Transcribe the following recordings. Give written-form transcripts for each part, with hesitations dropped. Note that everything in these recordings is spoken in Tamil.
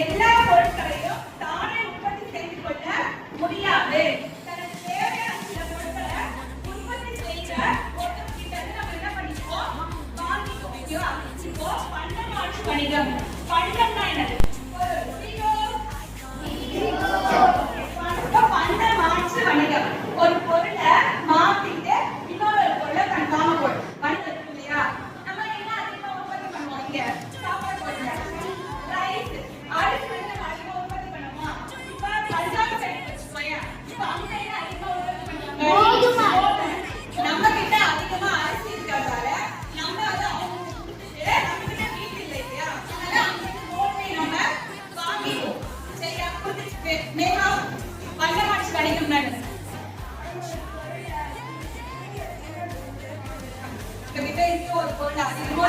எல்லா பொருட்களையும் தானே உற்பத்தி செய்து கொள்ள முடியாது. தனக்கு தேவையான சில பொருட்களை உற்பத்தி செய்ய ஒருத்தர்கிட்ட நம்ம என்ன பண்ணிப்போம், வாங்கிப்போம். இப்போ பண்ட மாற்று வணிகம். பண்டம்னா என்னது? பண்ட மாற்று வணிகம். ஒரு பொருளை மாத்திட்டு இன்னொரு பொருளை காம பொருள் வணிகம் இருக்கு இல்லையா? நம்ம என்ன அதிகமா உற்பத்தி பண்ணுவோம்? இங்க சாப்பாடு பொருள், ரைஸ், அரிசி நம்ம அதிகமா உற்பத்தி பண்ணுவோமா? இப்ப பஞ்சாப் சைடு வச்சுக்கோங்க. இப்ப அங்க என்ன அதிகமா உற்பத்தி பண்ணுவாங்க? நம்ம கிட்ட அதிகமா அரிசி இருக்கிறதால நம்ம அதை அவங்க கொடுத்துட்டு நம்ம கிட்ட வீட்டு இல்லை இல்லையா? அதனால அங்க கோதுமை நம்ம வாங்கிடுவோம். சரியா? மேகா பண்ட மாற்று வணிகம் தான். ஒரு பொருள் அதிகமா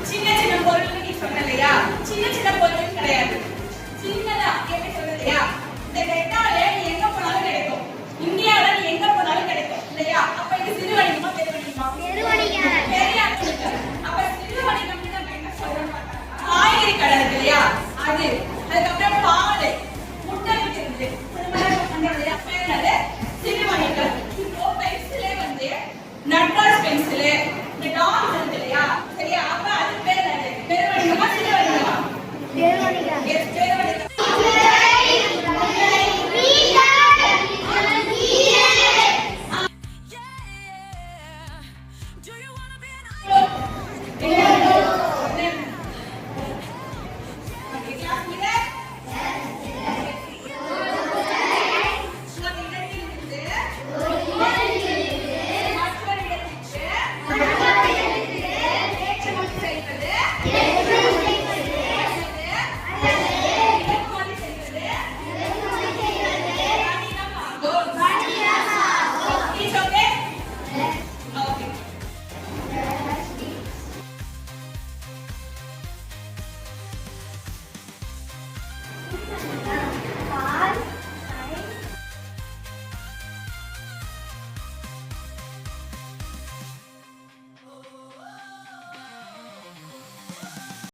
சின்ன சின்ன பொருள் நீ சொன்னலையா? சின்ன சின்ன பொருள் கிடையாது. சின்னதா எப்படி சொல்றலையா? இந்த டெட்டால நீ எங்க போனாலும் கிடைக்கும். இந்தியால நீ எங்க போனாலும் கிடைக்கும் இல்லையா? அப்ப இது சிறு வணிகமா பெரு வணிகமா? பெரிய அப்ப சிறு வணிகம்னு நம்ம என்ன சொல்றோம்? காய்கறி கடை இருக்கு இல்லையா? அது அதுக்கப்புறம் பால்